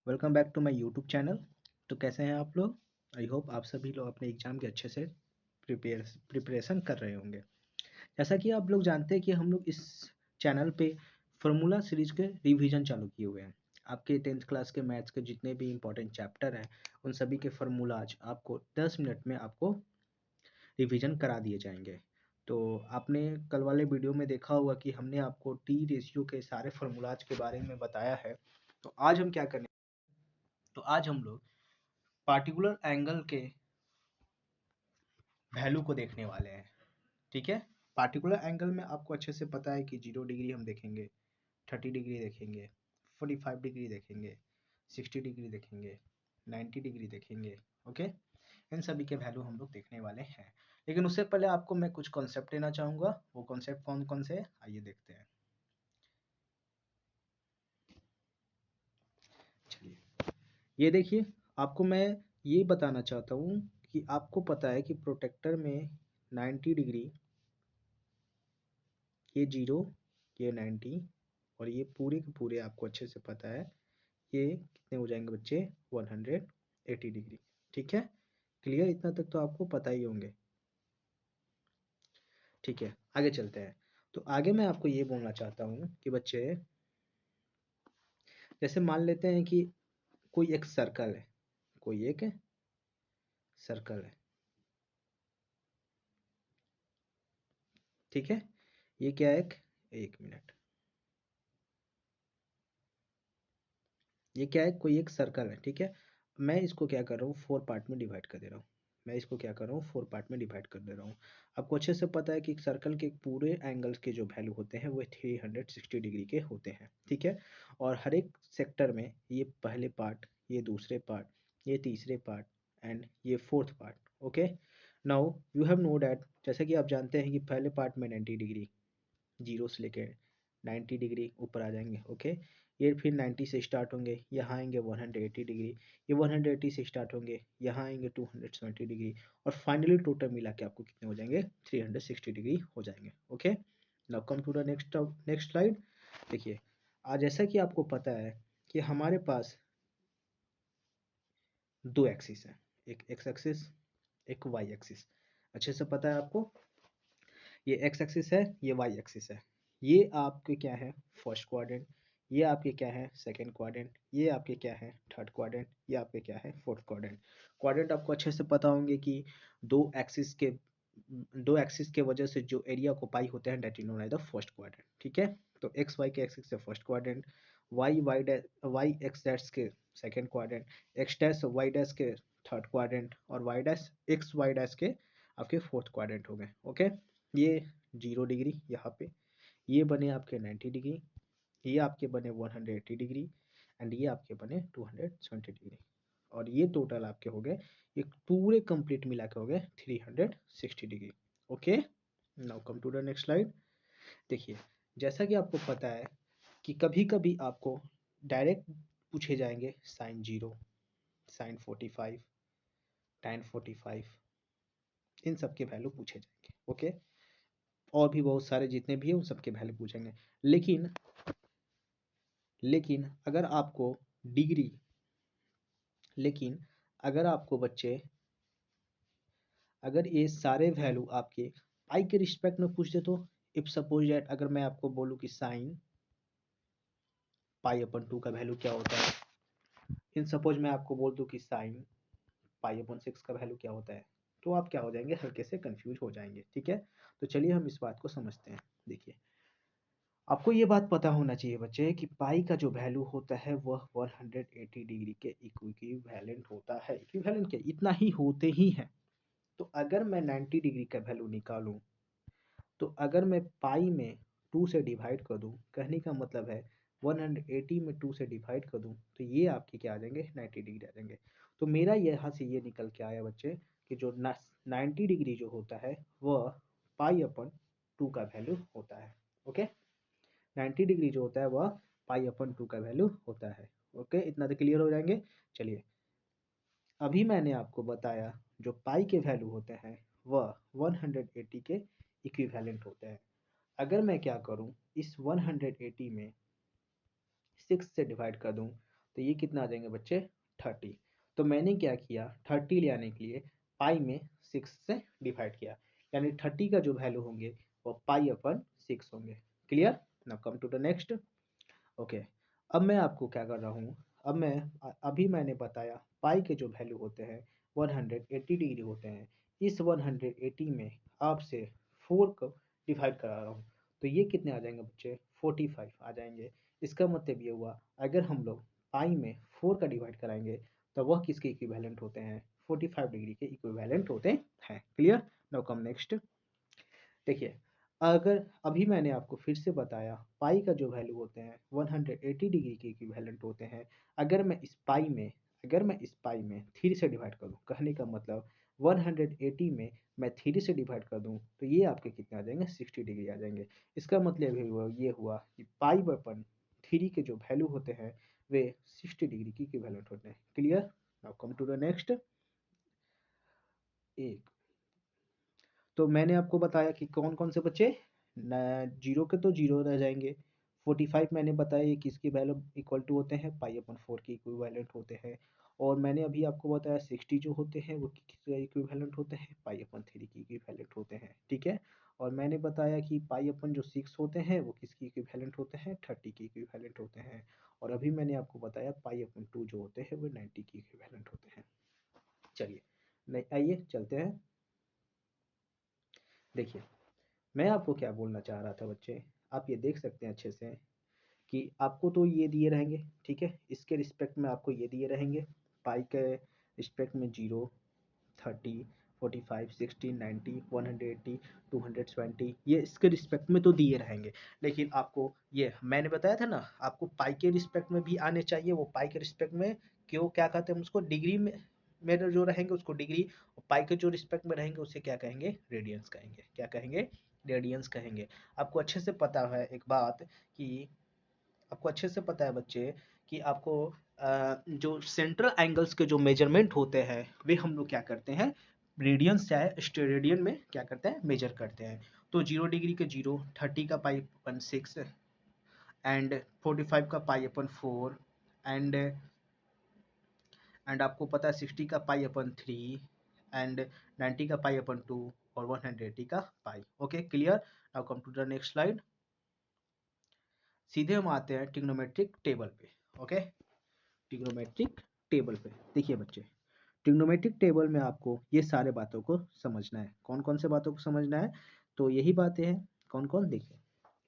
Welcome back to my YouTube channel. तो कैसे हैं आप लोग? आई होप आप सभी लोग अपने एग्ज़ाम के अच्छे से प्रिपरेशन कर रहे होंगे। जैसा कि आप लोग जानते हैं कि हम लोग इस चैनल पे फार्मूला सीरीज के रिवीजन चालू किए हुए हैं। आपके 10th क्लास के मैथ्स के जितने भी इंपॉर्टेंट चैप्टर हैं उन सभी के फार्मूलाज आपको 10 मिनट में आपको रिवीजन करा दिए जाएंगे। तो आपने कल वाले वीडियो में देखा होगा कि हमने आपको टी रेशियो के सारे फार्मूलाज के बारे में बताया है। तो आज हम क्या करने तो आज हम लोग पार्टिकुलर एंगल के वैल्यू को देखने वाले हैं। ठीक है। पार्टिकुलर एंगल में आपको अच्छे से पता है कि 0 डिग्री हम देखेंगे, 30 डिग्री देखेंगे, 45 डिग्री देखेंगे, 60 डिग्री देखेंगे, 90 डिग्री देखेंगे। ओके, इन सभी के वैल्यू हम लोग देखने वाले हैं। लेकिन उससे पहले आपको मैं कुछ कॉन्सेप्ट देना चाहूँगा। वो कॉन्सेप्ट कौन कौन से हैं आइए देखते हैं। चलिए, ये देखिए, आपको मैं ये बताना चाहता हूँ कि आपको पता है कि प्रोटेक्टर में 90 डिग्री, ये 0, ये 90 और ये पूरे के पूरे आपको अच्छे से पता है ये कितने हो जाएंगे बच्चे, 180 डिग्री। ठीक है, क्लियर? इतना तक तो आपको पता ही होंगे। ठीक है, आगे चलते हैं। तो आगे मैं आपको ये बोलना चाहता हूँ कि बच्चे, जैसे मान लेते हैं कि कोई एक सर्कल है, कोई एक सर्कल है। ठीक है, ये क्या है? एक मिनट, ये क्या है? कोई एक सर्कल है। ठीक है, मैं इसको क्या कर रहा हूँ, 4 पार्ट में डिवाइड कर दे रहा हूँ। मैं इसको क्या कर रहा हूँ, 4 पार्ट में डिवाइड कर दे रहा हूँ। आपको अच्छे से पता है कि एक सर्कल के पूरे एंगल्स के जो वैल्यू होते हैं वो 360 डिग्री के होते हैं। ठीक है, और हर एक सेक्टर में ये पहले पार्ट, ये दूसरे पार्ट, ये तीसरे पार्ट एंड ये fourth part. Okay, now you have know that, जैसे कि आप जानते हैं कि पहले पार्ट में 90 डिग्री, जीरो से लेके 90 डिग्री ऊपर आ जाएंगे। ओके, ये फिर 90 से स्टार्ट होंगे, यहाँ आएंगे 180 डिग्री, ये 180 से स्टार्ट होंगे, यहाँ आएंगे 270 डिग्री और फाइनली टोटल मिला के आपको कितने हो जाएंगे, 360 डिग्री हो जाएंगे। Okay, now come to the next slide. देखिए, आज जैसा कि आपको पता है कि हमारे पास दो एक्सिस है, एक एक्स एक्सिस, एक वाई एक्सिस। अच्छे से पता है आपको, ये एक्स एक्सिस है, ये वाई एक्सिस है। ये आपके क्या है, फर्स्ट क्वाड्रेंट, ये आपके क्या है, सेकंड क्वाड्रेंट, ये आपके क्या है, थर्ड क्वाड्रेंट, ये आपके क्या है, फोर्थ क्वाड्रेंट। क्वाड्रेंट आपको अच्छे से पता होंगे कि दो एक्सिस के दो एक्सिस के वजह से जो एरिया ऑक्युपाई होते हैं that is known as the first quadrant. ठीक है, तो एक्स वाई के एक्सिस से first quadrant, Y X dash के second quadrant, X dash Y dash के थर्ड क्वाड्रेंट और Y dash X Y dash के आपके फोर्थ क्वाड्रेंट हो गए। ओके, ये 0 डिग्री यहाँ पे, ये बने आपके 90 डिग्री, ये आपके बने 180 डिग्री एंड ये आपके बने 270 डिग्री और ये टोटल आपके हो गए, ये पूरे कंप्लीट मिला के हो गए 360 degree. Okay, now come to the next slide. देखिए, जैसा कि आपको पता है कि कभी कभी आपको डायरेक्ट पूछे जाएंगे साइन 0, साइन 45, tan 45, इन सब के वैल्यू पूछे जाएंगे। ओके, और भी बहुत सारे जितने भी हैं उन सबके वैल्यू पूछेंगे। लेकिन अगर आपको डिग्री लेकिन अगर आपको बच्चे, अगर ये सारे वैल्यू आपके पाई के रिस्पेक्ट में पूछ दे तो, इफ सपोज दैट अगर मैं आपको बोलूँ कि साइन पाई अपन 2 का वैल्यू क्या होता है, इन सपोज मैं आपको बोल दूँ कि साइन पाई अपन 6 का वैल्यू क्या होता है, तो आप क्या हो जाएंगे, हल्के से कंफ्यूज हो जाएंगे। ठीक है, तो चलिए हम इस बात को समझते हैं। देखिए, आपको ये बात पता होना चाहिए बच्चे कि पाई का जो वैल्यू होता है वह 180 डिग्री के इक्विवेलेंट होता है। इक्विवेलेंट क्या, इतना ही होते ही है। तो अगर मैं 90 डिग्री का वैल्यू निकालूं, तो अगर मैं पाई में 2 से डिवाइड कर दूं, कहने का मतलब है 180 में 2 से डिवाइड कर दूं, तो ये आपके क्या आ जाएंगे, 90 डिग्री आ जाएंगे। तो मेरा यहाँ से ये निकल के आया बच्चे कि जो 90 डिग्री जो होता है वह पाई अपन 2 का वैल्यू होता है। ओके, 90 डिग्री जो होता है वह पाई अपन 2 का वैल्यू होता है। ओके, इतना तो क्लियर हो जाएंगे। चलिए, अभी मैंने आपको बताया जो पाई के वैल्यू होते हैं वह 180 के इक्विवेलेंट होते हैं। अगर मैं क्या करूं, इस 180 में 6 से डिवाइड कर दूं, तो ये कितना आ जाएंगे बच्चे 30। तो मैंने क्या किया 30 ले आने के लिए पाई में 6 से डिवाइड किया, यानी 30 का जो वैल्यू होंगे वो पाई अपन 6 होंगे। Clear? Now come to the next. Okay, अब मैं आपको क्या कर रहा हूँ, अभी मैंने बताया पाई के जो वैल्यू होते हैं 180 डिग्री होते हैं। इस 180 में आपसे 4 को डिवाइड करा रहा हूँ, तो ये कितने आ जाएंगे बच्चे 45 आ जाएंगे। इसका मतलब ये हुआ अगर हम लोग पाई में 4 का डिवाइड कराएंगे तो वह किसके इक्विवेलेंट होते हैं 45 डिग्री के इक्विवेलेंट होते हैं। क्लियर? नाउ कम नेक्स्ट। देखिए, अगर अभी मैंने आपको फिर से बताया पाई का जो वैल्यू होते हैं 180 डिग्री के इक्विवेलेंट होते हैं। अगर मैं इस पाई में 3 से डिवाइड कर दूं, कहने का मतलब 180 में मैं 3 से डिवाइड कर दूं तो ये आपके कितने आ जाएंगे 60 डिग्री आ जाएंगे। इसका मतलब ये हुआ कि पाई बपन 3 के जो वैल्यू होते हैं वे 60 डिग्री की इक्विवेलेंट होते हैं। Clear? Now come to the next. एक, तो मैंने आपको बताया कि कौन कौन से बच्चे जीरो के तो जीरो रह जाएंगे। 45 मैंने बताया ये किसकी वैल्यू इक्वल टू होते हैं पाई अपन 4 के इक्विवेलेंट होते हैं। और मैंने अभी आपको बताया 60 जो होते हैं वो किसके इक्विवेलेंट होते हैं पाई अपन 3 की इक्विवेलेंट होते हैं। ठीक है? और मैंने बताया कि पाई अपन जो 6 होते हैं वो किसकी इक्विवेलेंट होते हैं 30 की इक्विवेलेंट होते हैं। और अभी मैंने आपको बताया पाई अपन 2 जो होते हैं वो 90 की इक्विवेलेंट होते हैं। चलिए, नहीं आइए चलते हैं। देखिए, मैं आपको क्या बोलना चाह रहा था बच्चे, आप ये देख सकते हैं अच्छे से कि आपको तो ये दिए रहेंगे, ठीक है, इसके रिस्पेक्ट में आपको ये दिए रहेंगे पाई के रिस्पेक्ट में 0, 30, 45, 60, 90, 180, 220, ये इसके रिस्पेक्ट में तो दिए रहेंगे। लेकिन आपको ये मैंने बताया था ना, आपको पाई के रिस्पेक्ट में भी आने चाहिए। वो पाई के रिस्पेक्ट में क्यों क्या कहते हैं उसको, डिग्री में जो रहेंगे उसको डिग्री, और पाई के जो रिस्पेक्ट में रहेंगे उसे क्या कहेंगे रेडियंस कहेंगे। क्या कहेंगे? रेडियंस कहेंगे। आपको अच्छे से पता है एक बात कि आपको अच्छे से पता है बच्चे कि आपको जो सेंट्रल एंगल्स के जो मेजरमेंट होते हैं वे हम लोग क्या करते हैं रेडियंस चाहे स्टेरेडियन में क्या करते हैं मेजर करते हैं। तो 0 डिग्री के 0, 30 का पाई अपन 6 एंड 45 का पाई अपन 4 एंड आपको पता है 60 का पाई अपन 3 एंड 90 का पाई अपन 2 और 180 का pi. Okay, clear? Now come to the next slide. सीधे हम आते हैं ट्रिग्नोमेट्रिक टेबल पे। ओके, ट्रिग्नोमेट्रिक टेबल पे देखिए बच्चे, ट्रिग्नोमेट्रिक टेबल में आपको ये सारे बातों को समझना है। कौन कौन से बातों को समझना है? तो यही बातें हैं। कौन कौन? देखिए,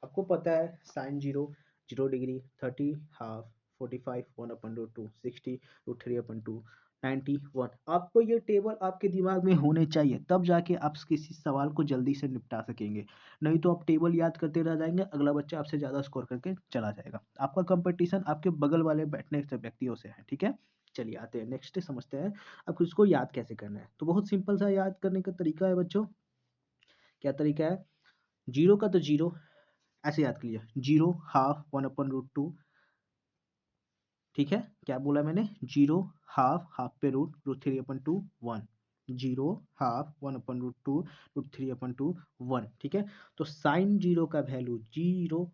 आपको पता है साइन 0 0 डिग्री, 30 हाफ, 45 1/2, 60 √3/2, 91। आपको ये टेबल आपके दिमाग में होने चाहिए, तब जाके आप किसी सवाल को जल्दी से निपटा सकेंगे। नहीं तो आप टेबल याद करते रह जाएंगे, अगला बच्चा आपसे ज़्यादा स्कोर करके चला जाएगा। आपका कंपटीशन आपके बगल वाले बैठने से व्यक्तियों से है। ठीक है? चलिए आते हैं नेक्स्ट, समझते हैं आपको इसको याद कैसे करना है। तो बहुत सिंपल सा याद करने का तरीका है बच्चों। क्या तरीका है? जीरो का तो जीरो ऐसे याद कर लिया, 0 हाफ 1/√2। ठीक है? क्या बोला मैंने? 0 हाफ, हाफ पे √3/2 1, 0 हाफ 1/√2 √3/2 1। ठीक है? तो साइन 0 का वैल्यू 0,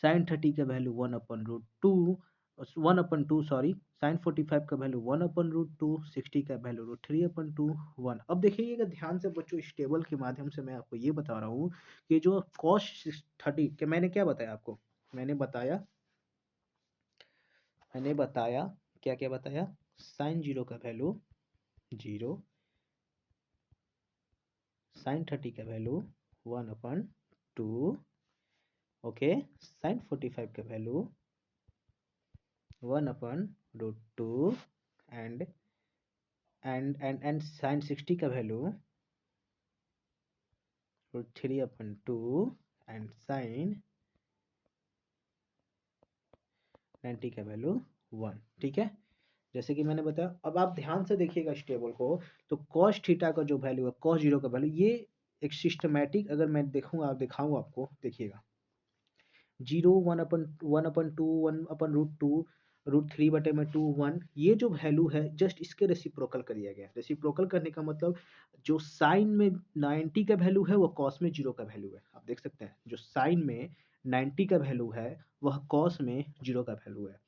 साइन 30 का वैल्यू 1/√2, 1/2 सॉरी, साइन 45 का वैल्यू 1/√2, 60 का वैल्यू √3/2 1। अब देखिएगा ध्यान से बच्चों, इस टेबल के माध्यम से मैं आपको ये बता रहा हूँ कि जो cos 30 के मैंने क्या बताया आपको, मैंने बताया क्या क्या बताया, साइन 0 का वैल्यू 0, साइन 30 का वैल्यू 1/2, ओके, साइन 45 का वैल्यू 1/√2 एंड साइन 60 का वैल्यू √3/2 एंड साइन 90 का वैल्यू 1। ठीक है? जैसे कि मैंने बताया, अब आप ध्यान से देखिएगा इस टेबल को। तो cos थीटा का जो वैल्यू है, cos 0 का वैल्यू, ये एक सिस्टमैटिक, अगर मैं देखूंगा दिखाऊं आपको, देखिएगा 0 1/2 1/√2 √3/2 1, ये जो वैल्यू है जस्ट इसके रेसिप्रोकल कर दिया गया है। रेसिप्रोकल करने का मतलब जो साइन में 90 का वैल्यू है वो कॉस में 0 का वैल्यू है। आप देख सकते हैं जो साइन में 90 का वैल्यू है वह कॉस में 0 का वैल्यू है।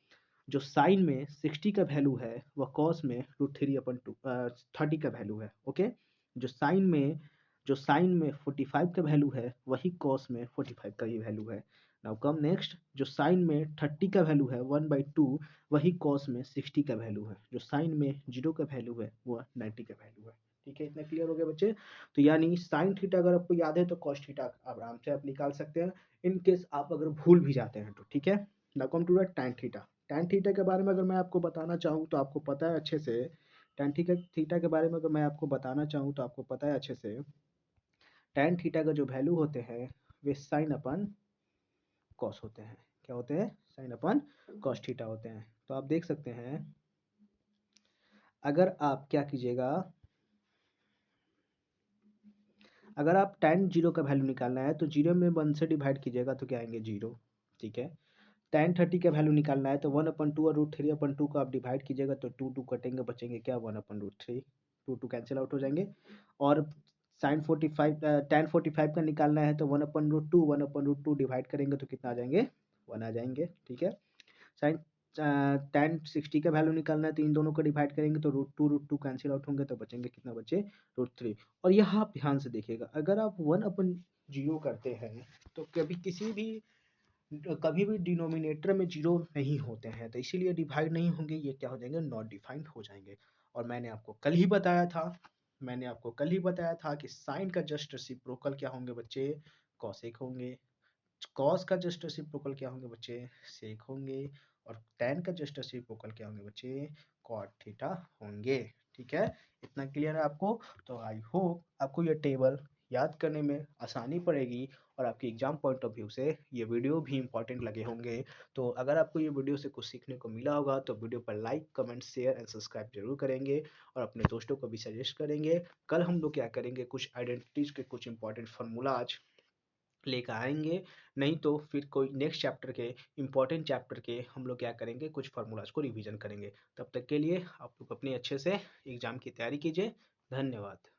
जो साइन में 60 का वैल्यू है वह कॉस में √3/2 30 का वैल्यू है। ओके, जो साइन में 45 का वैल्यू है वही कॉस में 45 का ही वैल्यू है। नाउ कम नेक्स्ट, जो साइन में 30 का वैल्यू है 1/2 वही कॉस में 60 का वैल्यू है। जो साइन में 0 का वैल्यू है वह 90 का वैल्यू है। ठीक है, इतना क्लियर हो गया बच्चे। तो यानी साइन थीटा अगर आपको याद है तो कॉस थीटा आराम से आप निकाल सकते हैं, इन केस आप अगर भूल भी जाते हैं तो। ठीक है, now come to the tan theta. Tan theta के बारे में अगर मैं आपको बताना चाहूँ तो आपको पता है अच्छे से, टैन थीटा के बारे में अगर मैं आपको बताना चाहूँ तो आपको पता है अच्छे से, टैन थीटा का जो वैल्यू होते हैं वे साइन अपन कॉस होते हैं। क्या होते हैं? साइन अपन कॉस थीटा होते हैं। तो आप देख सकते हैं, अगर आप क्या कीजिएगा, अगर आप tan 0 का वैल्यू निकालना है तो 0 में 1 से डिवाइड कीजिएगा तो क्या आएंगे? 0। ठीक है, tan 30 का वैल्यू निकालना है तो 1/2 और √3/2 को आप डिवाइड कीजिएगा तो 2 कटेंगे, बचेंगे क्या? 1/√3। 2 कैंसिल आउट हो जाएंगे। और tan 45 का निकालना है तो 1/√2 डिवाइड करेंगे तो कितना आ जाएंगे? 1 आ जाएंगे। ठीक है, साइन tan 60 का वैल्यू निकालना है तो इन दोनों को डिवाइड करेंगे तो √2 कैंसिल आउट होंगे तो बचेंगे कितना? बचे √3। और यहाँ आप ध्यान से देखिएगा, अगर आप 1/0 करते हैं तो कभी भी डिनोमिनेटर में 0 नहीं होते हैं, तो इसीलिए डिवाइड नहीं होंगे, ये क्या हो जाएंगे? नॉट डिफाइंड हो जाएंगे। और मैंने आपको कल ही बताया था कि साइन का जस्ट रेसिप्रोकल क्या होंगे बच्चे? कॉसेक होंगे। कॉस का जस्ट रेसिप्रोकल क्या होंगे बच्चे? सेक होंगे। और टैन का जस्ट रेसिप्रोकल क्या होंगे बच्चे? कॉट थीटा होंगे। ठीक है, इतना क्लियर है आपको? तो आई होप आपको ये टेबल याद करने में आसानी पड़ेगी और आपकी एग्जाम पॉइंट ऑफ व्यू से ये वीडियो भी इंपॉर्टेंट लगे होंगे। तो अगर आपको ये वीडियो से कुछ सीखने को मिला होगा तो वीडियो पर like, comment, share and subscribe जरूर करेंगे और अपने दोस्तों को भी सजेस्ट करेंगे। कल हम लोग क्या करेंगे, कुछ आइडेंटिटीज के कुछ इंपॉर्टेंट फार्मूलाज लेकर आएंगे। नहीं तो फिर कोई नेक्स्ट चैप्टर के इंपॉर्टेंट चैप्टर के हम लोग क्या करेंगे, कुछ फार्मूलाज को रिवीजन करेंगे। तब तक के लिए आप लोग अपनी अच्छे से एग्जाम की तैयारी कीजिए। धन्यवाद।